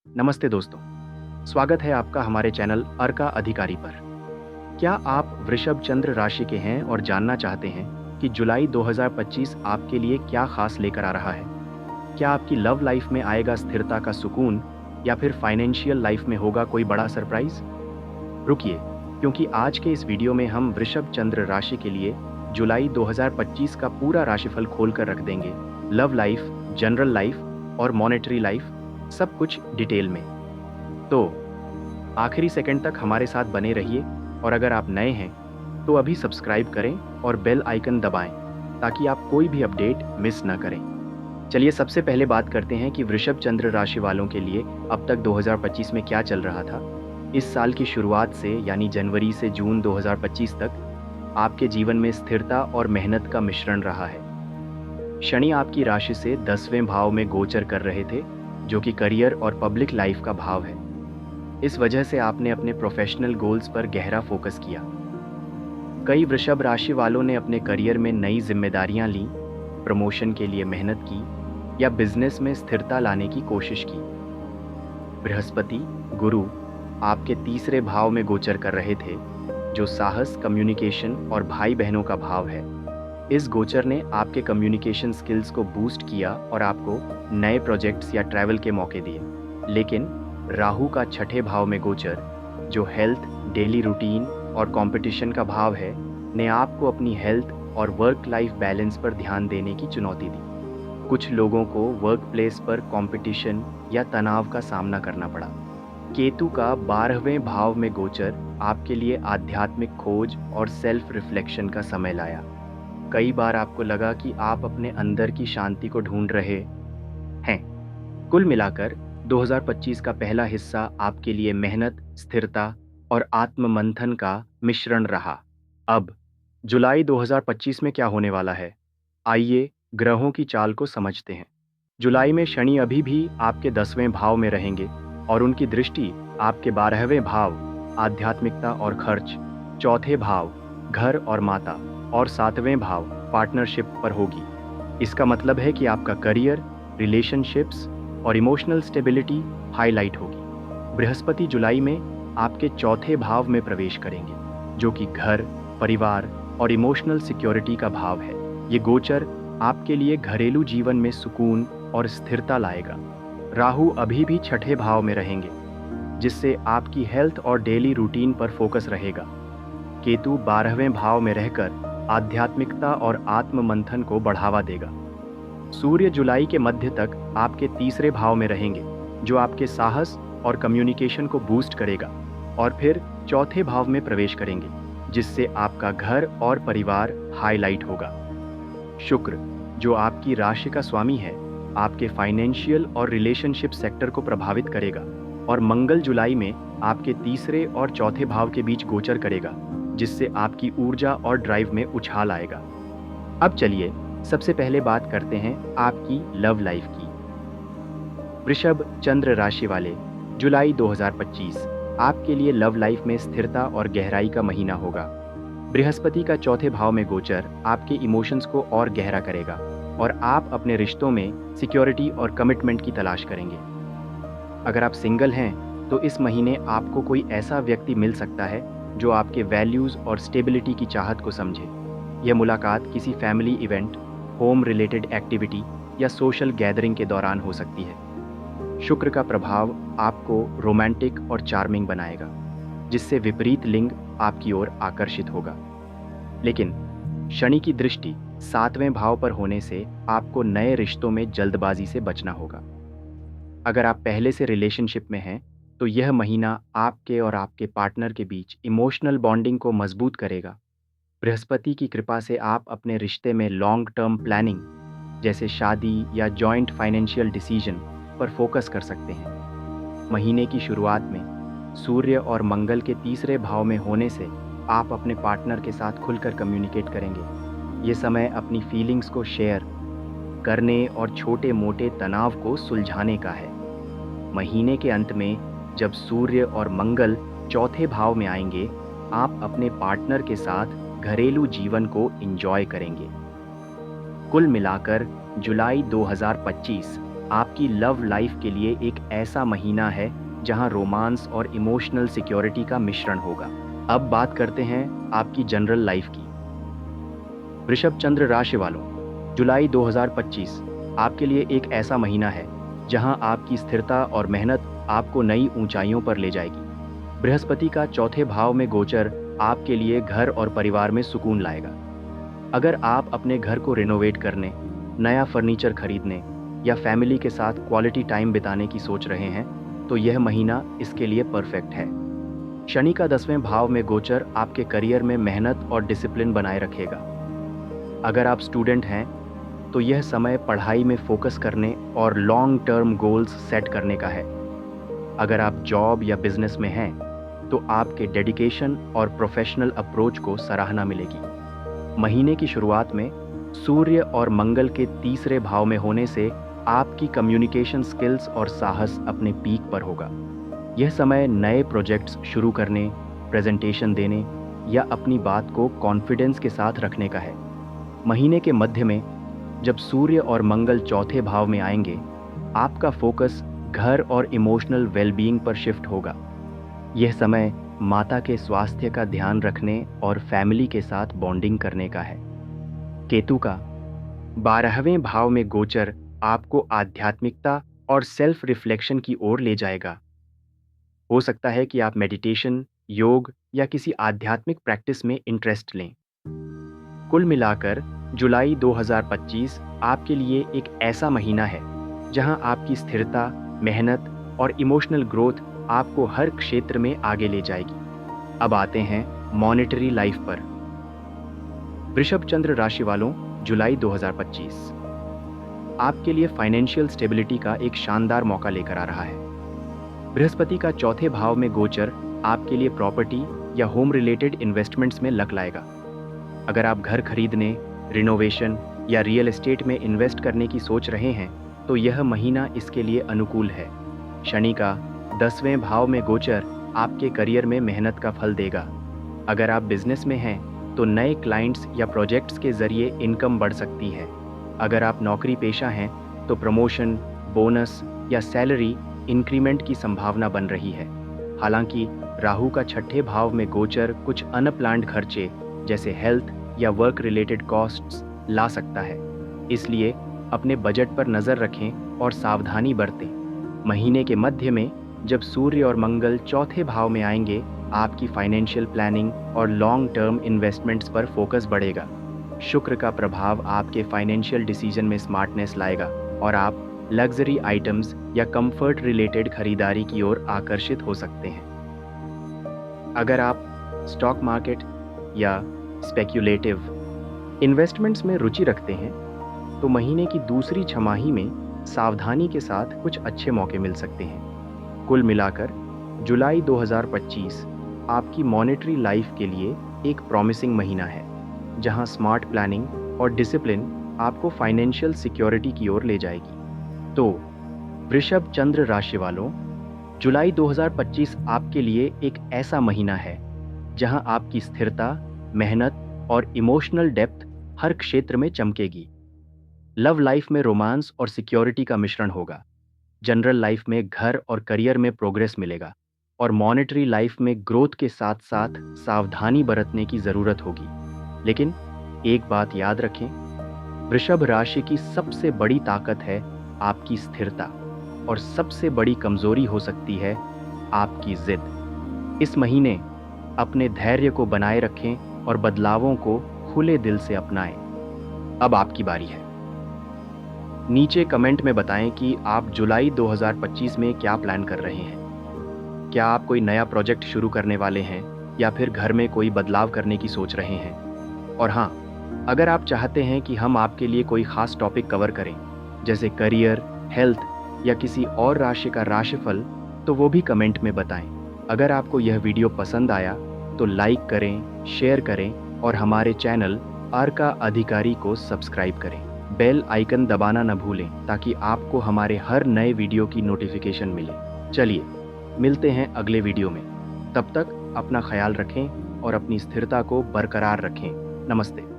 नमस्ते दोस्तों, स्वागत है आपका हमारे चैनल अर्का अधिकारी पर। क्या आप वृषभ चंद्र राशि के हैं और जानना चाहते हैं कि जुलाई 2025 आपके लिए क्या खास लेकर आ रहा है? क्या आपकी लव लाइफ में आएगा स्थिरता का सुकून या फिर फाइनेंशियल लाइफ में होगा कोई बड़ा सरप्राइज? रुकिए, क्योंकि आज के इस वीडियो में हम वृषभ चंद्र राशि के लिए जुलाई 2025 का पूरा राशिफल खोलकर रख देंगे। लव लाइफ, जनरल लाइफ और मॉनेटरी लाइफ, सब कुछ डिटेल में। तो आखिरी सेकंड तक हमारे साथ बने रहिए और अगर आप नए हैं तो अभी सब्सक्राइब करें और बेल आइकन दबाएं ताकि आप कोई भी अपडेट मिस ना करें। चलिए सबसे पहले बात करते हैं कि वृषभ चंद्र राशि वालों के लिए अब तक 2025 में क्या चल रहा था। इस साल की शुरुआत से यानी जनवरी से जून 2025 तक आपके जीवन में स्थिरता और मेहनत का मिश्रण रहा है। शनि आपकी राशि से 10वें भाव में गोचर कर रहे थे, जो कि करियर और पब्लिक लाइफ का भाव है। इस वजह से आपने अपने प्रोफेशनल गोल्स पर गहरा फोकस किया। कई वृषभ राशि वालों ने अपने करियर में नई जिम्मेदारियां लीं, प्रमोशन के लिए मेहनत की या बिजनेस में स्थिरता लाने की कोशिश की। बृहस्पति, गुरु आपके तीसरे भाव में गोचर कर रहे थे, जो साहस, कम्युनिकेशन और भाई बहनों का भाव है। इस गोचर ने आपके कम्युनिकेशन स्किल्स को बूस्ट किया और आपको नए प्रोजेक्ट्स या ट्रैवल के मौके दिए। लेकिन राहु का छठे भाव में गोचर, जो हेल्थ, डेली रूटीन और कंपटीशन का भाव है, ने आपको अपनी हेल्थ और वर्क लाइफ बैलेंस पर ध्यान देने की चुनौती दी। कुछ लोगों को वर्क प्लेस पर कंपटीशन या तनाव का सामना करना पड़ा। केतु का 12वें भाव में गोचर आपके लिए आध्यात्मिक खोज और सेल्फ रिफ्लेक्शन का समय लाया। कई बार आपको लगा कि आप अपने अंदर की शांति को ढूंढ रहे हैं। कुल मिलाकर 2025 का पहला हिस्सा आपके लिए मेहनत, स्थिरता और आत्ममंथन का मिश्रण रहा। अब जुलाई 2025 में क्या होने वाला है? आइए ग्रहों की चाल को समझते हैं। जुलाई में शनि अभी भी आपके 10वें भाव में रहेंगे और उनकी दृष्टि आपके 12वें भाव, आध्यात्मिकता और खर्च, चौथे भाव, घर और माता और 7वें भाव, पार्टनरशिप पर होगी। इसका मतलब है कि आपका करियर, रिलेशनशिप्स और इमोशनल स्टेबिलिटी हाईलाइट होगी। बृहस्पति जुलाई में आपके चौथे भाव में प्रवेश करेंगे, जो कि घर, परिवार और इमोशनल सिक्योरिटी का भाव है। ये गोचर आपके लिए घरेलू जीवन में सुकून और स्थिरता लाएगा। राहु अभी भी छठे भाव में रहेंगे, जिससे आपकी हेल्थ और डेली रूटीन पर फोकस रहेगा। केतु 12वें भाव में रहकर आध्यात्मिकता और आत्म मंथन को बढ़ावा देगा। सूर्य जुलाई के मध्य तक आपके तीसरे भाव में रहेंगे, जो आपके साहस और कम्युनिकेशन को बूस्ट करेगा, और फिर चौथे भाव में प्रवेश करेंगे, जिससे आपका घर और परिवार हाईलाइट होगा। शुक्र, जो आपकी राशि का स्वामी है, आपके फाइनेंशियल और रिलेशनशिप सेक्टर को प्रभावित करेगा, और मंगल जुलाई में आपके तीसरे और चौथे भाव के बीच गोचर करेगा, जिससे आपकी ऊर्जा और ड्राइव में उछाल आएगा। अब चलिए सबसे पहले बात करते हैं आपकी लव लाइफ की। वृषभ चंद्र राशि वाले, जुलाई 2025 आपके लिए लव लाइफ में स्थिरता और गहराई का महीना होगा। बृहस्पति का चौथे भाव में गोचर आपके इमोशंस को और गहरा करेगा और आप अपने रिश्तों में सिक्योरिटी और कमिटमेंट की तलाश करेंगे। अगर आप सिंगल हैं तो इस महीने आपको कोई ऐसा व्यक्ति मिल सकता है जो आपके वैल्यूज़ और स्टेबिलिटी की चाहत को समझे। यह मुलाकात किसी family event, home related activity या सोशल गैदरिंग के दौरान हो सकती है। शुक्र का प्रभाव आपको रोमांटिक और चार्मिंग बनाएगा, जिससे विपरीत लिंग आपकी ओर आकर्षित होगा। लेकिन शनि की दृष्टि 7वें भाव पर होने से आपको नए रिश्तों में जल्दबाजी से बचना होगा। अगर आप पहले से रिलेशनशिप में हैं तो यह महीना आपके और आपके पार्टनर के बीच इमोशनल बॉन्डिंग को मजबूत करेगा। बृहस्पति की कृपा से आप अपने रिश्ते में लॉन्ग टर्म प्लानिंग, जैसे शादी या जॉइंट फाइनेंशियल डिसीजन पर फोकस कर सकते हैं। महीने की शुरुआत में सूर्य और मंगल के तीसरे भाव में होने से आप अपने पार्टनर के साथ खुलकर कम्युनिकेट करेंगे। ये समय अपनी फीलिंग्स को शेयर करने और छोटे मोटे तनाव को सुलझाने का है। महीने के अंत में जब सूर्य और मंगल चौथे भाव में आएंगे, आप अपने पार्टनर के साथ घरेलू जीवन को एंजॉय करेंगे। कुल मिलाकर जुलाई 2025 आपकी आपकी लव लाइफ के लिए एक ऐसा महीना है जहां रोमांस और इमोशनल सिक्योरिटी का मिश्रण होगा। अब बात करते हैं आपकी जनरल लाइफ की। वृषभ चंद्र राशि वालों, जुलाई 2025 आपके लिए एक ऐसा महीना है जहां आपकी स्थिरता और मेहनत आपको नई ऊंचाइयों पर ले जाएगी। बृहस्पति का चौथे भाव में गोचर आपके लिए घर और परिवार में सुकून लाएगा। अगर आप अपने घर को रिनोवेट करने, नया फर्नीचर खरीदने या फैमिली के साथ क्वालिटी टाइम बिताने की सोच रहे हैं, तो यह महीना इसके लिए परफेक्ट है। शनि का 10वें भाव में गोचर आपके करियर में मेहनत और डिसिप्लिन बनाए रखेगा। अगर आप स्टूडेंट हैं, तो यह समय पढ़ाई में फोकस करने और लॉन्ग टर्म गोल्स सेट करने का है। अगर आप जॉब या बिजनेस में हैं, तो आपके डेडिकेशन और प्रोफेशनल अप्रोच को सराहना मिलेगी। महीने की शुरुआत में सूर्य और मंगल के तीसरे भाव में होने से आपकी कम्युनिकेशन स्किल्स और साहस अपने पीक पर होगा। यह समय नए प्रोजेक्ट्स शुरू करने, प्रेजेंटेशन देने या अपनी बात को कॉन्फिडेंस के साथ रखने का है। महीने के मध्य में जब सूर्य और मंगल चौथे भाव में आएंगे, आपका फोकस घर और इमोशनल वेलबीइंग पर शिफ्ट होगा। यह समय माता के स्वास्थ्य का ध्यान रखने और फैमिली के साथ बॉन्डिंग करने का है। केतु का 12वें भाव में गोचर आपको आध्यात्मिकता और सेल्फ रिफ्लेक्शन की ओर ले जाएगा। हो सकता है कि आप मेडिटेशन, योग या किसी आध्यात्मिक प्रैक्टिस में इंटरेस्ट लें। कुल मिलाकर जुलाई 2025 आपके लिए एक ऐसा महीना है जहां आपकी स्थिरता, मेहनत और इमोशनल ग्रोथ आपको हर क्षेत्र में आगे ले जाएगी। अब आते हैं मॉनेटरी लाइफ पर। वृषभ चंद्र राशि वालों, जुलाई 2025 आपके लिए फाइनेंशियल स्टेबिलिटी का एक शानदार मौका लेकर आ रहा है। बृहस्पति का चौथे भाव में गोचर आपके लिए प्रॉपर्टी या होम रिलेटेड इन्वेस्टमेंट्स में लक लाएगा। अगर आप घर खरीदने, रिनोवेशन या रियल एस्टेट में इन्वेस्ट करने की सोच रहे हैं, तो यह महीना इसके लिए अनुकूल है। शनि का 10वें भाव में गोचर आपके करियर में मेहनत का फल देगा। अगर आप बिजनेस में हैं, तो नए क्लाइंट्स या प्रोजेक्ट्स के जरिए इनकम बढ़ सकती है। अगर आप नौकरी पेशा हैं, तो प्रमोशन, बोनस या सैलरी इंक्रीमेंट की संभावना बन रही है। हालांकि राहु का छठे भाव में गोचर कुछ अनप्लान्ड खर्चे जैसे हेल्थ या वर्क रिलेटेड कॉस्ट्स ला सकता है, इसलिए अपने बजट पर नज़र रखें और सावधानी बरतें। महीने के मध्य में जब सूर्य और मंगल चौथे भाव में आएंगे, आपकी फाइनेंशियल प्लानिंग और लॉन्ग टर्म इन्वेस्टमेंट्स पर फोकस बढ़ेगा। शुक्र का प्रभाव आपके फाइनेंशियल डिसीजन में स्मार्टनेस लाएगा और आप लग्जरी आइटम्स या कंफर्ट रिलेटेड खरीदारी की ओर आकर्षित हो सकते हैं। अगर आप स्टॉक मार्केट या स्पेक्युलेटिव इन्वेस्टमेंट्स में रुचि रखते हैं, तो महीने की दूसरी छमाही में सावधानी के साथ कुछ अच्छे मौके मिल सकते हैं। कुल मिलाकर जुलाई 2025 आपकी मॉनेटरी लाइफ के लिए एक प्रॉमिसिंग महीना है, जहां स्मार्ट प्लानिंग और डिसिप्लिन आपको फाइनेंशियल सिक्योरिटी की ओर ले जाएगी। तो वृषभ चंद्र राशि वालों, जुलाई 2025 आपके लिए एक ऐसा महीना है जहां आपकी स्थिरता, मेहनत और इमोशनल डेप्थ हर क्षेत्र में चमकेगी। लव लाइफ में रोमांस और सिक्योरिटी का मिश्रण होगा। जनरल लाइफ में घर और करियर में प्रोग्रेस मिलेगा और मॉनेटरी लाइफ में ग्रोथ के साथ साथ सावधानी बरतने की ज़रूरत होगी। लेकिन एक बात याद रखें, वृषभ राशि की सबसे बड़ी ताकत है आपकी स्थिरता और सबसे बड़ी कमजोरी हो सकती है आपकी जिद। इस महीने अपने धैर्य को बनाए रखें और बदलावों को खुले दिल से अपनाएं। अब आपकी बारी है। नीचे कमेंट में बताएं कि आप जुलाई 2025 में क्या प्लान कर रहे हैं। क्या आप कोई नया प्रोजेक्ट शुरू करने वाले हैं या फिर घर में कोई बदलाव करने की सोच रहे हैं? और हाँ, अगर आप चाहते हैं कि हम आपके लिए कोई खास टॉपिक कवर करें, जैसे करियर, हेल्थ या किसी और राशि का राशिफल, तो वो भी कमेंट में बताएं। अगर आपको यह वीडियो पसंद आया तो लाइक करें, शेयर करें और हमारे चैनल अर्का अधिकारी को सब्सक्राइब करें। बेल आइकन दबाना न भूलें ताकि आपको हमारे हर नए वीडियो की नोटिफिकेशन मिले। चलिए मिलते हैं अगले वीडियो में। तब तक अपना ख्याल रखें और अपनी स्थिरता को बरकरार रखें। नमस्ते।